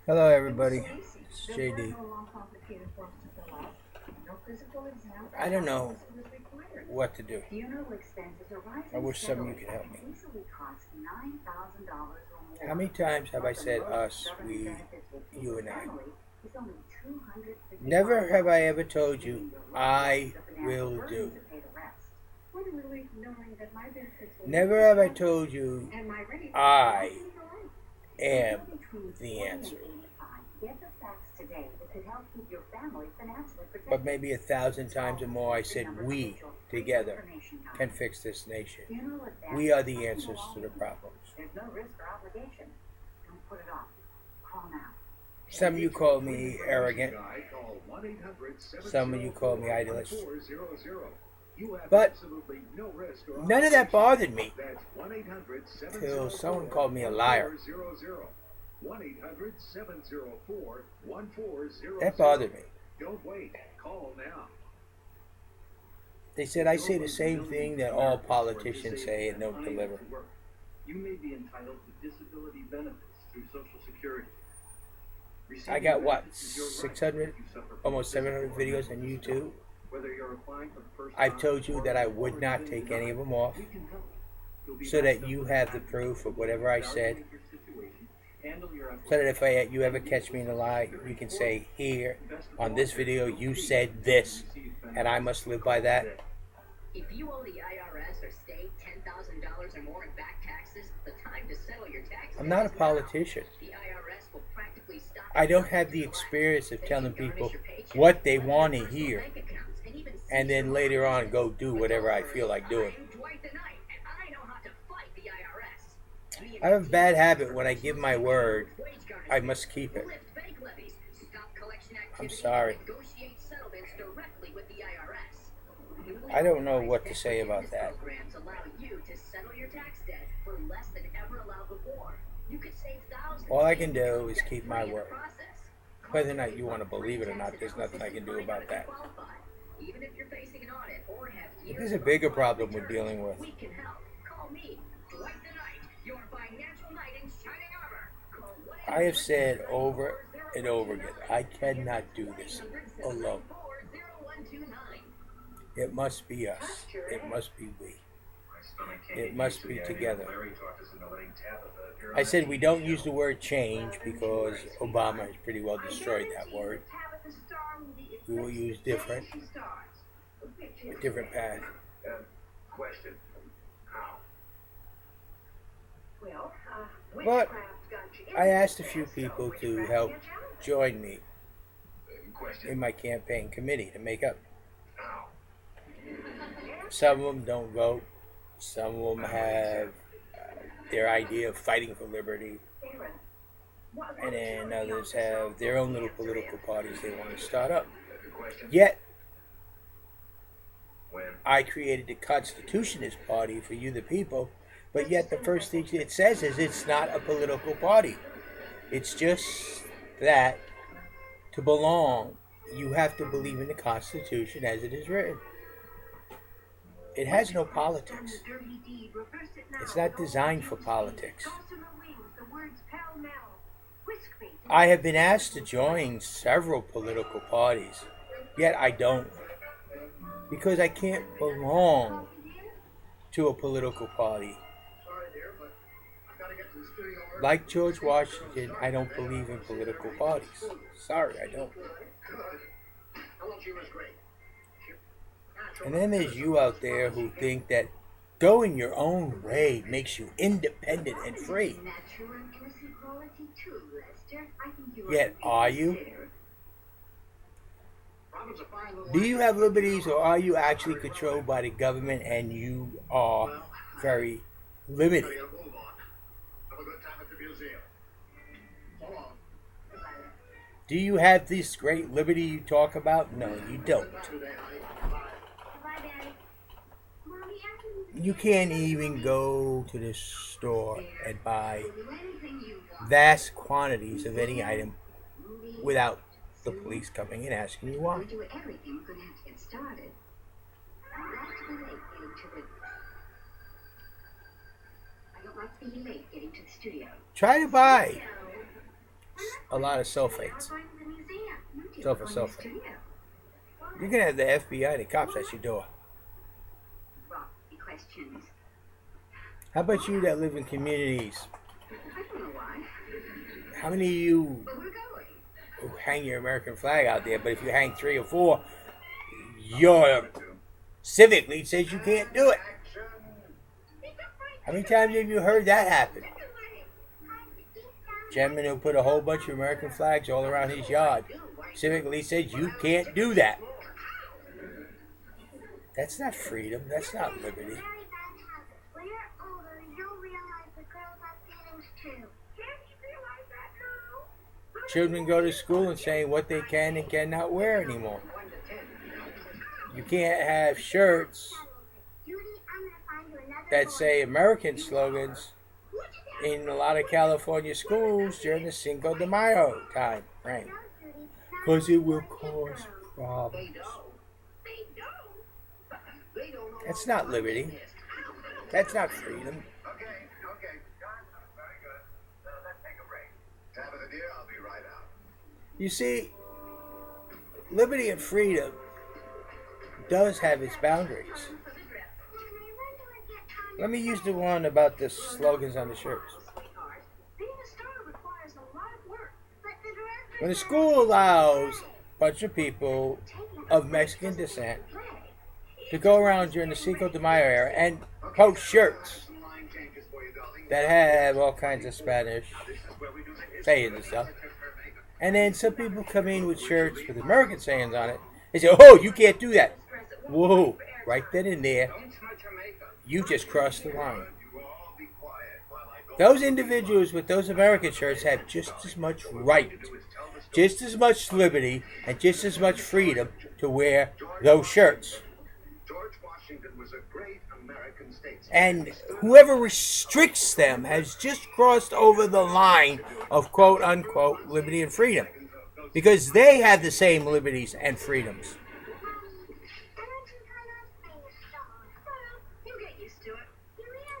Hello, everybody. It's JD. I don't know what to do. I wish some of you could help me. How many times have I said us, we, you, and I? Never have I ever told you I will do. Never have I told you I am the answer. But maybe 1,000 times or more I said we together can fix this nation. We are the answers to the problems. Some of you call me arrogant. Some of you call me idealist. But none of that bothered me till someone called me a liar. That bothered me. Don't wait. Call now. They said I say the same thing that all politicians say and don't deliver. You may be entitled to disability benefits through Social Security. I got what, 600, almost 700 videos on YouTube. I've told you that I would not take any of them off, so that you have the proof of whatever I said. So that if you ever catch me in a lie, you can say, here, on this video, you said this, and I must live by that. If you owe the IRS or state $10,000 or more in back taxes, the time to settle your taxes. I'm not a politician. The IRS will practically stop. I don't have the experience of telling people what they want to hear, and then later on go do whatever I feel like doing. I have a bad habit. When I give my word, I must keep it. I'm sorry. I don't know what to say about that. All I can do is keep my word. Whether or not you want to believe it or not, there's nothing I can do about that. But there's a bigger problem we're dealing with. I have said over and over again, I cannot do this alone. It must be us. It must be we. It must be together. I said we don't use the word change because Obama has pretty well destroyed that word. We will use a different path. But I asked a few people to help join me in my campaign committee to make up. Some of them don't vote. Some of them have their idea of fighting for liberty. And then others have their own little political parties they want to start up. Yet, I created the Constitutionist Party for you, the people. But yet the first thing it says is it's not a political party. It's just that to belong, you have to believe in the Constitution as it is written. It has no politics. It's not designed for politics. I have been asked to join several political parties, yet I don't. Because I can't belong to a political party. Like George Washington, I don't believe in political parties. Sorry, I don't. And then there's you out there who think that going your own way makes you independent and free. Yet, are you? Do you have liberties, or are you actually controlled by the government and you are very limited? Do you have this great liberty you talk about? No, you don't. You can't even go to the store and buy vast quantities of any item without the police coming and asking you why. Try to buy a lot of sulfates. Sulfur sulfate. You're gonna have the FBI, the cops at your door. How about you that live in communities? How many of you who hang your American flag out there, but if you hang 3 or 4, your civic league says you can't do it? How many times have you heard that happen? Gentleman who put a whole bunch of American flags all around his yard. Civic league says you can't do that. That's not freedom. That's not liberty. Children go to school and saying what they can and cannot wear anymore. You can't have shirts that say American slogans in a lot of California schools during the Cinco de Mayo time, right? Because it will cause problems. That's not liberty. That's not freedom. You see, liberty and freedom does have its boundaries. Let me use the one about the slogans on the shirts. When a school allows a bunch of people of Mexican descent to go around during the Cinco de Mayo era and post shirts that have all kinds of Spanish sayings and stuff, and then some people come in with shirts with American sayings on it, they say, oh, you can't do that. Whoa, right then and there, you just crossed the line. Those individuals with those American shirts have just as much right, just as much liberty, and just as much freedom to wear those shirts. And whoever restricts them has just crossed over the line of quote unquote liberty and freedom, because they have the same liberties and freedoms.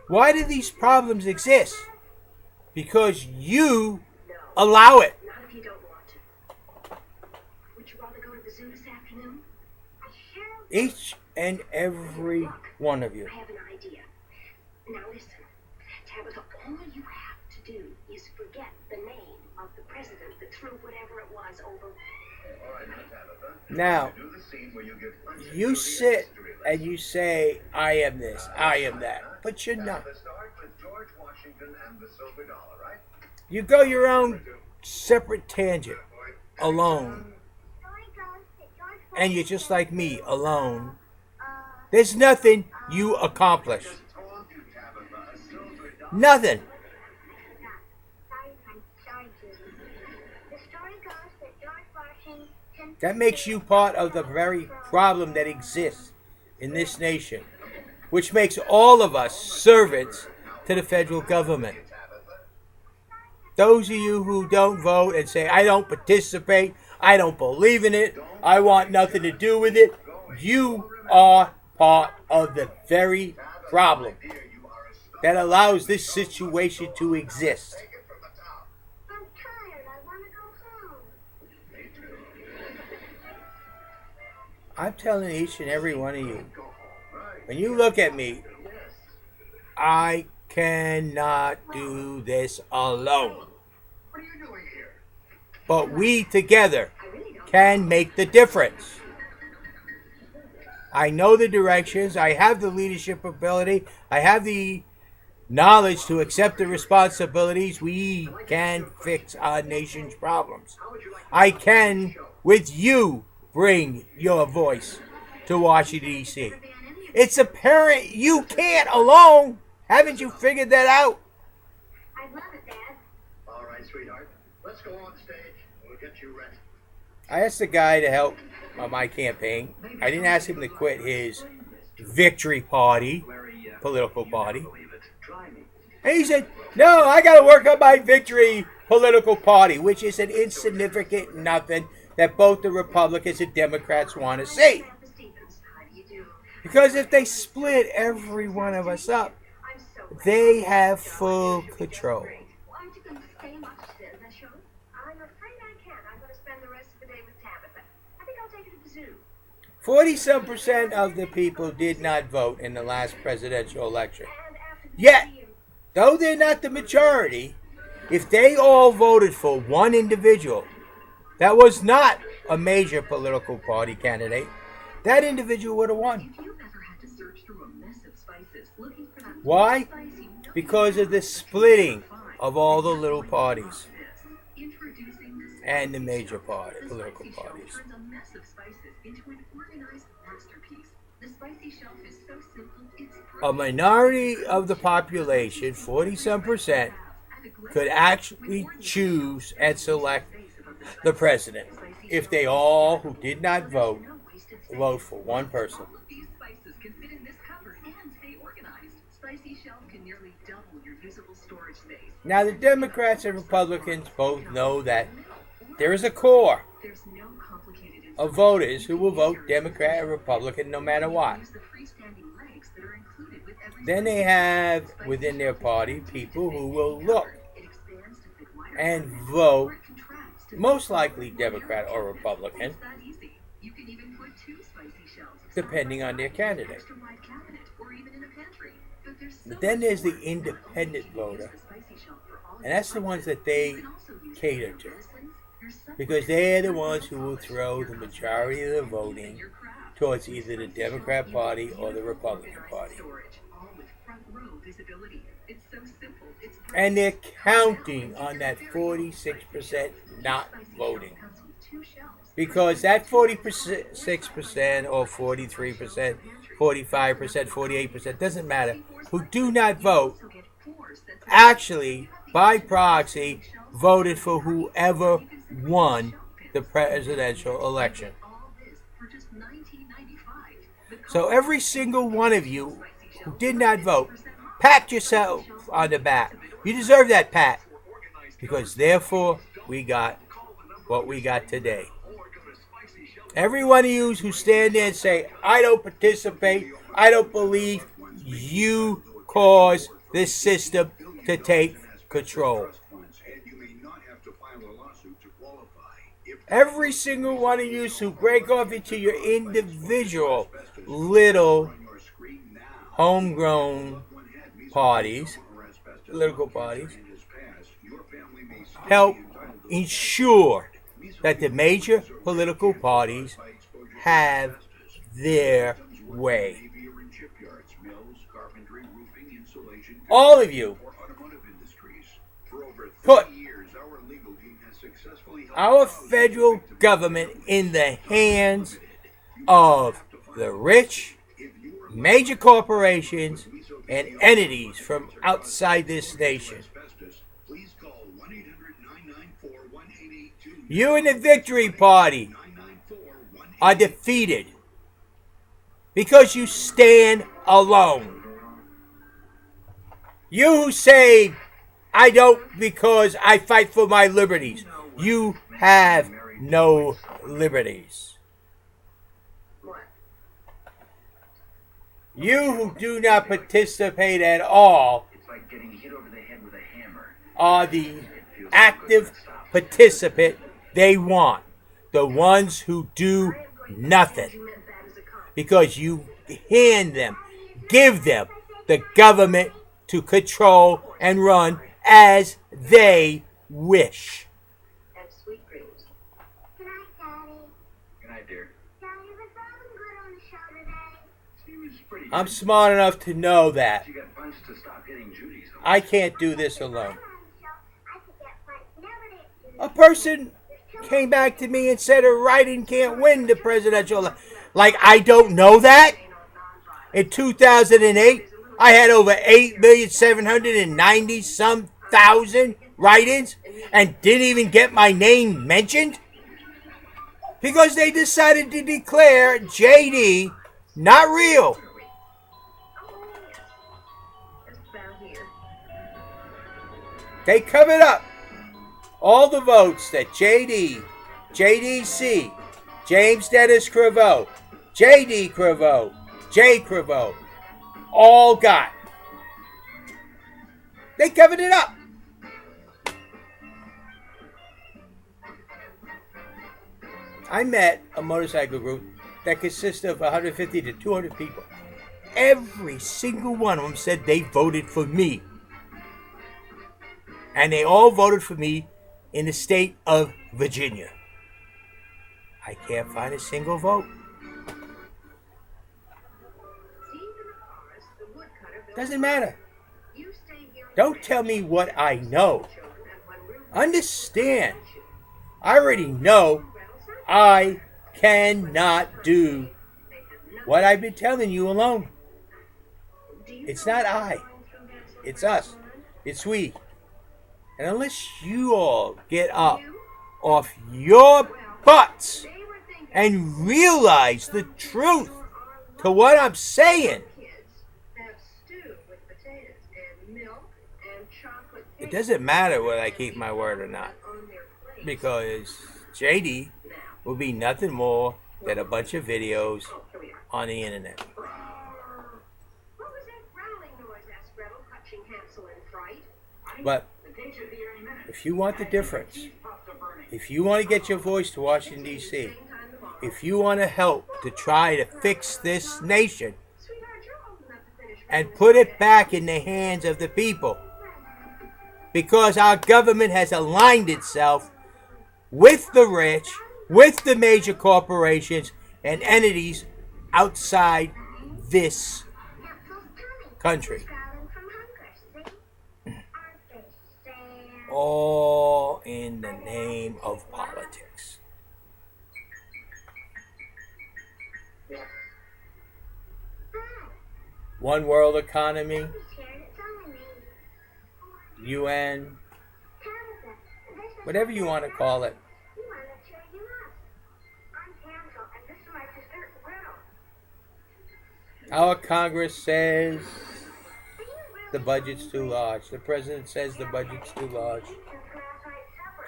Why do these problems exist? Because you allow it. Not if you don't want to. Would you rather go to the zoo this afternoon? Each and every one of you. I have an idea. Now listen, Tabitha, all you have to do is forget the name of the president that threw whatever it was over. Now, you sit and you say, I am this, I am that, but you're not. You go your own separate tangent, alone. And you're just like me, alone. There's nothing you accomplish. Nothing. That makes you part of the very problem that exists in this nation, which makes all of us servants to the federal government. Those of you who don't vote and say, I don't participate, I don't believe in it, I want nothing to do with it, you are part of the very problem that allows this situation to exist. I'm telling each and every one of you, when you look at me, I cannot do this alone. But we together can make the difference. I know the directions, I have the leadership ability, I have the knowledge to accept the responsibilities. We can fix our nation's problems. I can, with you, bring your voice to Washington, D.C. It's apparent you can't alone. Haven't you figured that out? I love it, Dad. All right, sweetheart. Let's go on stage. We'll get you ready. I asked the guy to help on my campaign. I didn't ask him to quit his victory party, political party. And he said, no, I got to work on my victory political party, which is an insignificant nothing that both the Republicans and Democrats want to see. Because if they split every one of us up, they have full control. afraid I can't. I'm going to spend the rest of the day with Tabitha. I think I'll take her to the zoo. 40-some% of the people did not vote in the last presidential election. And after the Yet, museum, though they're not the majority, if they all voted for one individual that was not a major political party candidate, that individual would have won. If you've ever had to search through a mess of spices looking for that Why? spice you know Because of the splitting of all the little parties Introducing the and the Spicy major Shelf. party, The political Spicy Shelf parties. turns a mess of spices into an organized masterpiece. The Spicy Shelf is so simple, it's A minority of the population, 40-some%, could actually choose and select the president if they all who did not vote for one person. All of these spices can fit in this cupboard and stay organized. Spicy Shelf can nearly double your usable storage space. Now, the Democrats and Republicans both know that there is a core There's no complicated of voters who will vote Democrat or Republican no matter what. Use the freestanding legs that are included with every Then they have within their party people who will look It expands to fit wider and cabinets, vote, or it contracts to most likely Democrat or Republican, It's that easy. You can even put two spicy shelves depending on their candidate. extra wide cabinet or even in a pantry. But there's so But then much there's the more. independent Use voter, the spicy shelf for all and that's the ones that they You can also use cater your to, medicines, your supplements, because they're the your ones who will polish, throw your the cosmetics, majority of the and even voting your craft. towards either the Spicy Democrat Shelf Party equals or the beautiful Republican organized Party. storage, all with front row visibility. It's so simple. It's And they're brilliant. counting Now, on that it's very 46% not Spicy Shelf voting. comes with two shelves. Because that 46% or 43%, 45%, 48%, doesn't matter, who do not vote, Also get 4 sets of actually, by proxy, voted for whoever won the presidential election. all this for just $19.95. The So every single one of you who did not vote, pat yourself on the back. You deserve that pat. Because therefore, we got what we got today. Every one of you who stand there and say, I don't participate, I don't believe, you cause this system to take control. Every single one of you who break off into your individual little homegrown parties, political parties, help ensure that the major political parties have their way. All of you put our federal government in the hands of the rich, major corporations, and entities from outside this nation. You and the Victory Party are defeated because you stand alone. You who say, I don't because I fight for my liberties. You have no liberties. You who do not participate at all are the active participant they want. The ones who do nothing. Because you hand them, give them the government to control and run as they wish. and sweet dreams. Good night, Daddy. Good night, dear. Daddy, was Robin good on the show today? She was pretty I'm smart enough to know that She got punched to stop hitting Judy's home. I can't do this alone. On the show, I could get punched. Never did. A person came back to me and said her writing can't win the presidential election. Like, I don't know that? In 2008, I had over 8,790,000 write-ins and didn't even get my name mentioned? Because they decided to declare JD not real. Oh, yes. Just about here. They covered up all the votes that JDC, James Dennis Cravo, JD Cravo, J Cravo, all got. They covered it up. I met a motorcycle group that consists of 150 to 200 people. Every single one of them said they voted for me. And they all voted for me in the state of Virginia. I can't find a single vote. Doesn't matter. Don't tell me what I know. Understand. I already know I cannot do what I've been telling you alone. It's not I. It's us. It's we. And unless you all get up off your butts and realize the truth to what I'm saying, it doesn't matter whether I keep my word or not. Because JD will be nothing more than a bunch of videos on the internet. But if you want the difference, if you want to get your voice to Washington, D.C., if you want to help to try to fix this nation and put it back in the hands of the people, because our government has aligned itself with the rich, with the major corporations and entities outside this country. All in the name of politics. One world economy, UN, whatever you want to call it. Our Congress says the budget's too large. The president says the budget's too large.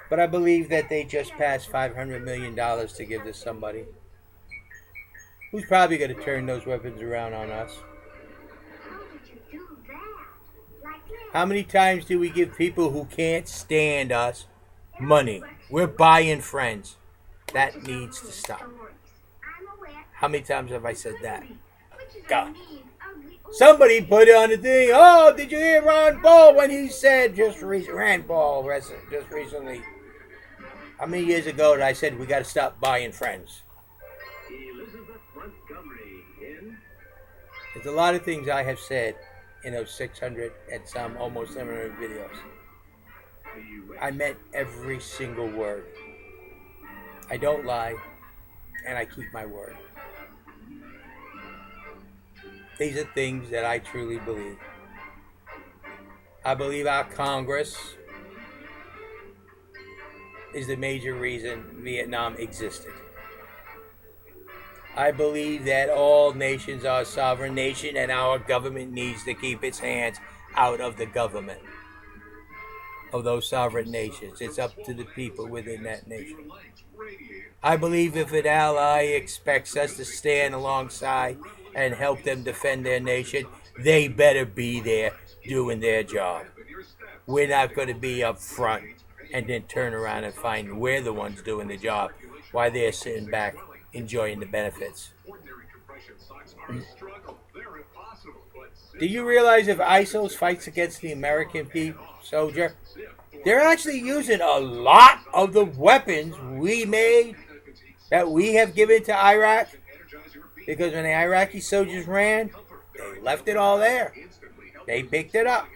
But I believe that they just passed $500 million to give to somebody who's probably going to turn those weapons around on us. How many times do we give people who can't stand us money? We're buying friends. That needs to stop. How many times have I said that? God. Somebody put it on the thing. Oh, did you hear Ron Paul when he said Rand Paul just recently? How many years ago did I said we got to stop buying friends? There's a lot of things I have said in those 600 and some almost 700 videos. I meant every single word. I don't lie, and I keep my word. These are things that I truly believe. I believe our Congress is the major reason Vietnam existed. I believe that all nations are a sovereign nation and our government needs to keep its hands out of the government of those sovereign nations. It's up to the people within that nation. I believe if an ally expects us to stand alongside and help them defend their nation, they better be there doing their job. We're not going to be up front and then turn around and find we're the ones doing the job while they're sitting back enjoying the benefits. Do you realize if ISIL fights against the American soldier, they're actually using a lot of the weapons we made that we have given to Iraq? Because when the Iraqi soldiers ran, they left it all there. They picked it up.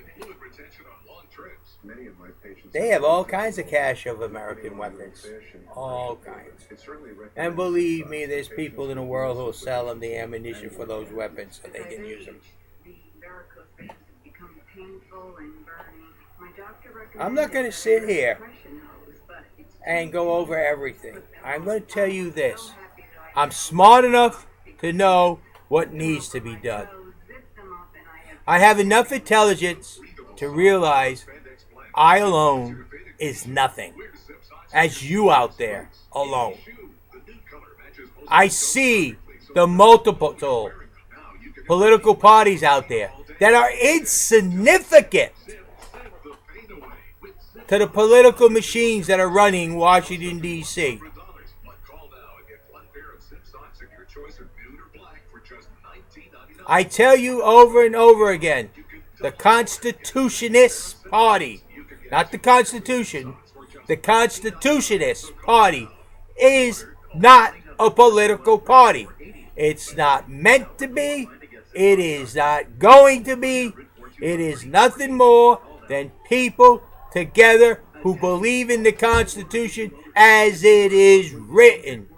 They have all kinds of cache of American weapons. All kinds. And believe me, there's people in the world who will sell them the ammunition for those weapons so they can use them. I'm not going to sit here and go over everything. I'm going to tell you this. I'm smart enough to know what needs to be done. I have enough intelligence to realize I alone is nothing, as you out there alone. I see the multiple political parties out there that are insignificant to the political machines that are running Washington, D.C. I tell you over and over again, the Constitutionist Party, not the Constitution, the Constitutionist Party is not a political party. It's not meant to be. It is not going to be. It is nothing more than people together who believe in the Constitution as it is written.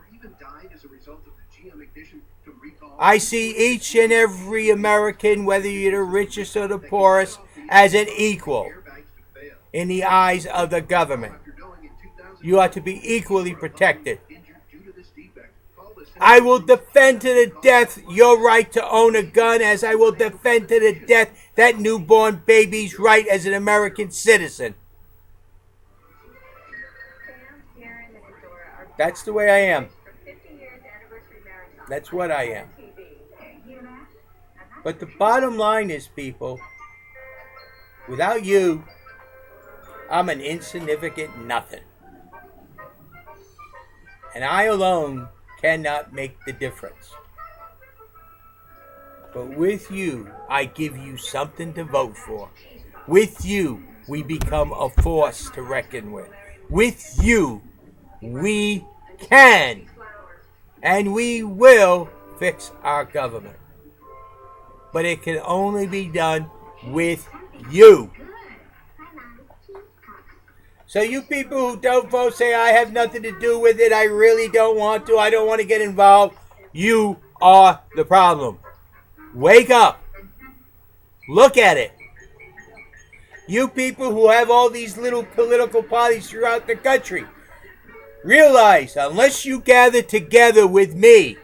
I see each and every American, whether you're the richest or the poorest, as an equal in the eyes of the government. You are to be equally protected. I will defend to the death your right to own a gun, as I will defend to the death that newborn baby's right as an American citizen. That's the way I am. That's what I am. But the bottom line is, people, without you, I'm an insignificant nothing. And I alone cannot make the difference. But with you, I give you something to vote for. With you, we become a force to reckon with. With you, we can and we will fix our government. But it can only be done with you. So you people who don't vote, say I have nothing to do with it, I really don't want to, I don't want to get involved. You are the problem. Wake up. Look at it. You people who have all these little political parties throughout the country, realize unless you gather together with me,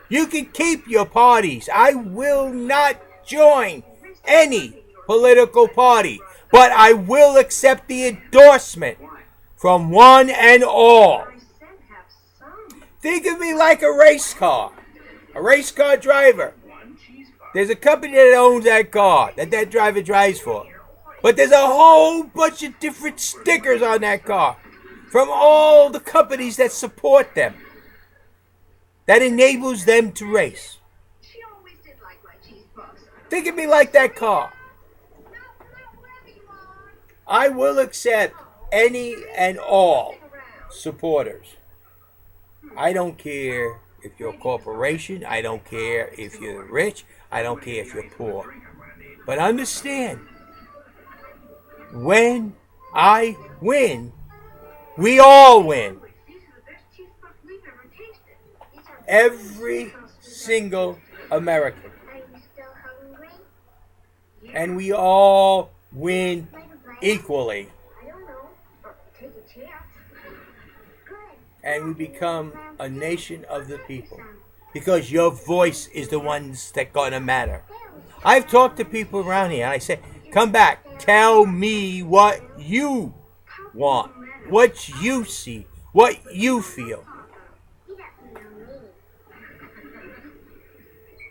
you can keep your parties. I will not join any political party, but I will accept the endorsement from one and all. Think of me like a race car driver. There's a company that owns that car that driver drives for. But there's a whole bunch of different stickers on that car from all the companies that support them, that enables them to race. Think of me like that car. I will accept any and all supporters. I don't care if you're a corporation. I don't care if you're rich. I don't care if you're poor. But understand, when I win, we all win. Every single American. And we all win equally. And we become a nation of the people. Because your voice is the ones that gonna matter. I've talked to people around here and I say, come back, tell me what you want, what you see, what you feel.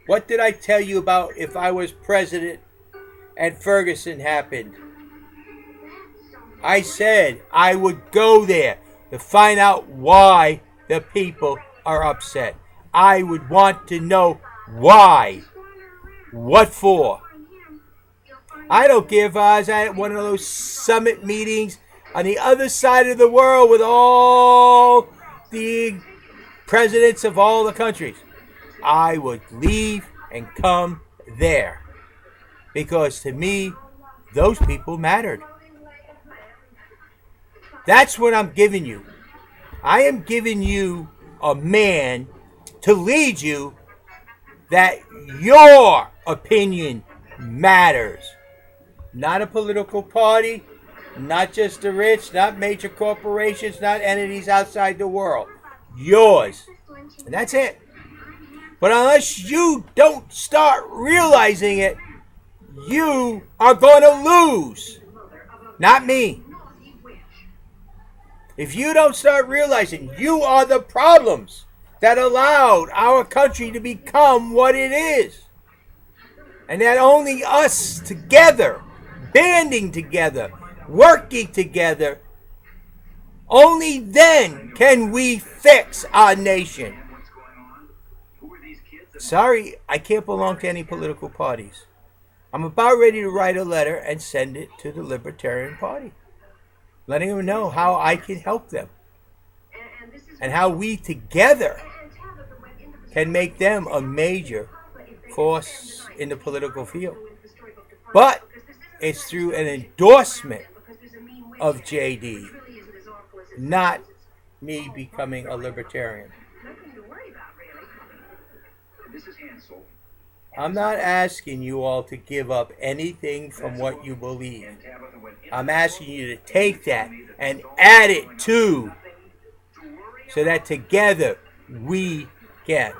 What did I tell you about if I was president and Ferguson happened? I said I would go there to find out why the people are upset. I would want to know why. What for? I don't care if I was at one of those summit meetings on the other side of the world with all the presidents of all the countries. I would leave and come there. Because to me, those people mattered. That's what I'm giving you. I am giving you a man to lead you that your opinion matters. Not a political party, not just the rich, not major corporations, not entities outside the world. Yours. And that's it. But unless you don't start realizing it, you are going to lose. Not me. If you don't start realizing you are the problems that allowed our country to become what it is, and that only us together, banding together, working together, only then can we fix our nation. Sorry, I can't belong to any political parties. I'm about ready to write a letter and send it to the Libertarian Party, letting them know how I can help them and how we together can make them a major force in the political field. But it's through an endorsement of JD, not me becoming a libertarian. I'm not asking you all to give up anything from what you believe. I'm asking you to take that and add it to, so that together we can.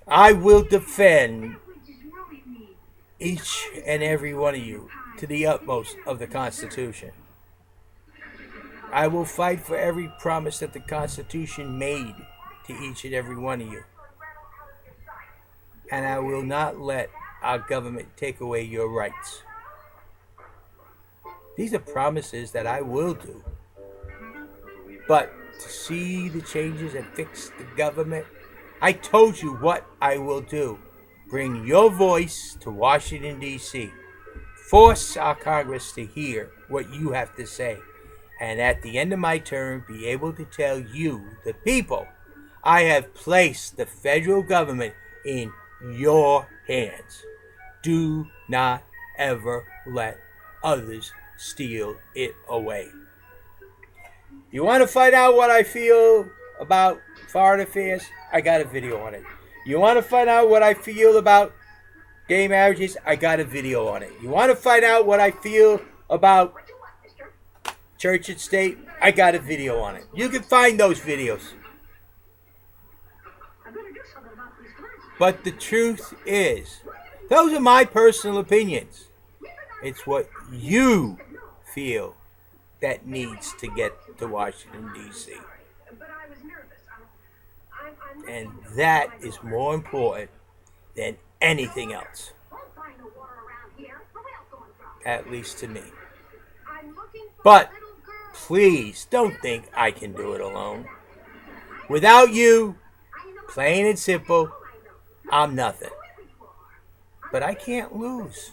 I will defend each and every one of you to the utmost of the Constitution. I will fight for every promise that the Constitution made to each and every one of you. And I will not let our government take away your rights. These are promises that I will do. But to see the changes and fix the government, I told you what I will do. Bring your voice to Washington, D.C. Force our Congress to hear what you have to say. And at the end of my term, be able to tell you, the people, I have placed the federal government in your hands. Do not ever let others steal it away. You want to find out what I feel about foreign affairs? I got a video on it. You want to find out what I feel about gay marriages? I got a video on it. You want to find out what I feel about church and state? I got a video on it. You can find those videos. But the truth is, those are my personal opinions. It's what you feel that needs to get to Washington, D.C. And that is more important than anything else. At least to me. But please don't think I can do it alone. Without you, plain and simple, I'm nothing. But I can't lose.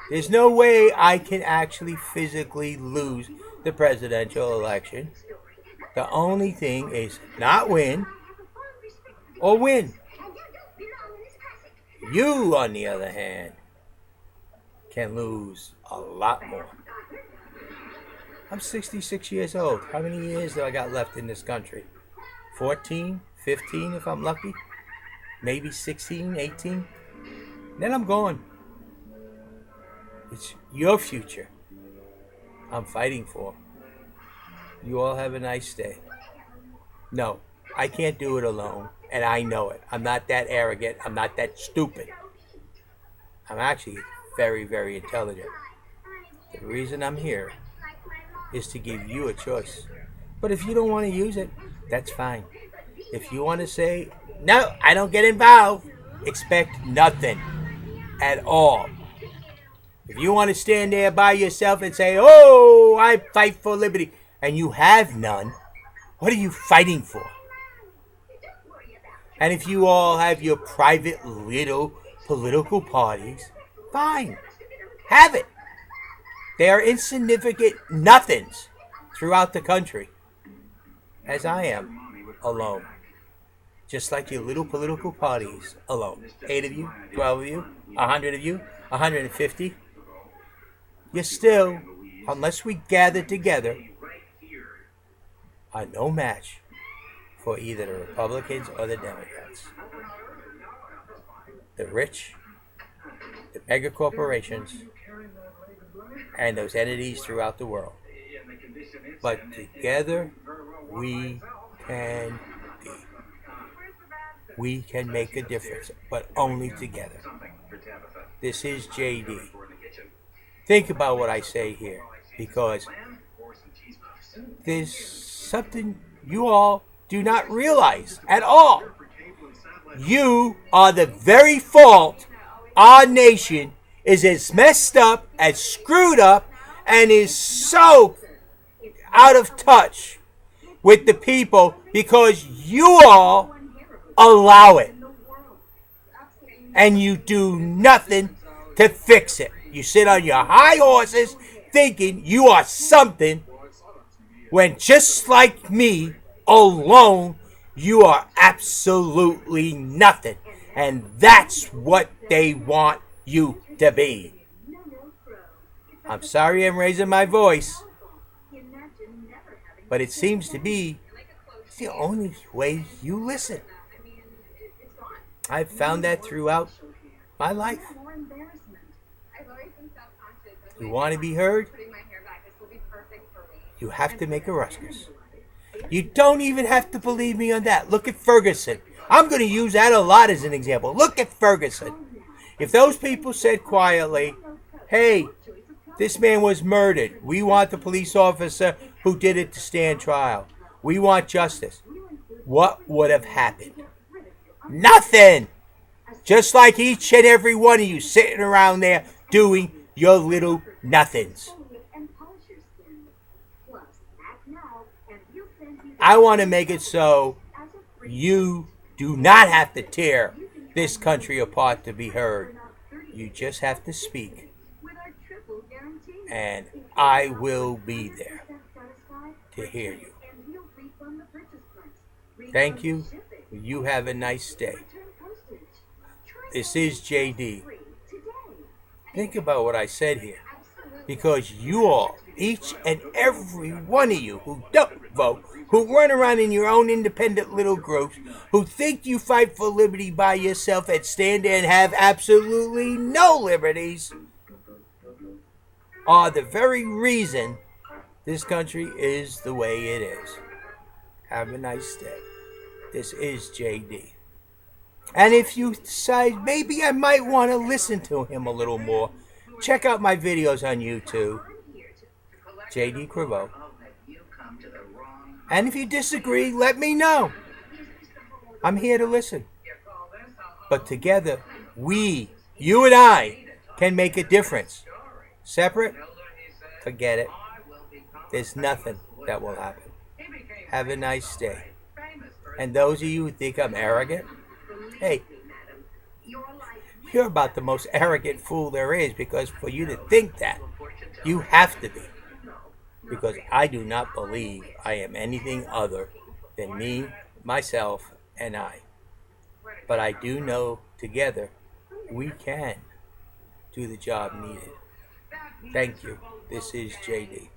There's no way I can actually physically lose the presidential election. The only thing is not win or win. You, on the other hand, can lose a lot more. I'm 66 years old. How many years do I got left in this country? 14, 15 if I'm lucky. Maybe 16, 18. Then I'm gone. It's your future I'm fighting for. You all have a nice day. No, I can't do it alone, and I know it. I'm not that arrogant. I'm not that stupid. I'm actually very, very intelligent. The reason I'm here is to give you a choice. But if you don't want to use it, that's fine. If you want to say, no, I don't get involved, expect nothing at all. If you want to stand there by yourself and say, oh, I fight for liberty, and you have none, what are you fighting for? And if you all have your private little political parties, fine, have it. They are insignificant nothings throughout the country, as I am alone. Just like your little political parties alone. 8 of you, 12 of you, 100 of you, 150. You're still, unless we gather together, are no match for either the Republicans or the Democrats. The rich, the mega corporations, and those entities throughout the world. But together, we can be. We can make a difference, but only together. This is JD. Think about what I say here, because there's something you all do not realize at all. You are the very fault our nation is as messed up, as screwed up, and is so out of touch with the people because you all allow it. And you do nothing to fix it. You sit on your high horses thinking you are something when just like me alone, you are absolutely nothing. And that's what they want you to be. I'm sorry I'm raising my voice, but it seems to be the only way you listen. I've found that throughout my life. You want to be heard? You have to make a ruckus. You don't even have to believe me on that. Look at Ferguson. I'm going to use that a lot as an example. Look at Ferguson. If those people said quietly, hey, this man was murdered. We want the police officer who did it to stand trial. We want justice. What would have happened? Nothing. Just like each and every one of you sitting around there doing your little nothings. I want to make it so you do not have to tear this country apart to be heard. You just have to speak. And I will be there to hear you. Thank you. You have a nice day. This is JD. Think about what I said here. Because you all, each and every one of you who don't vote, who run around in your own independent little groups, who think you fight for liberty by yourself and stand there and have absolutely no liberties, are the very reason this country is the way it is. Have a nice day. This is JD. And if you decide maybe I might want to listen to him a little more, check out my videos on YouTube, JD Crivo. And if you disagree, let me know. I'm here to listen. But together, we, you and I, can make a difference. Separate? Forget it. There's nothing that will happen. Have a nice day. And those of you who think I'm arrogant, hey, you're about the most arrogant fool there is, because for you to think that, you have to be. Because I do not believe I am anything other than me, myself, and I. But I do know together we can do the job needed. Thank you. This is JD.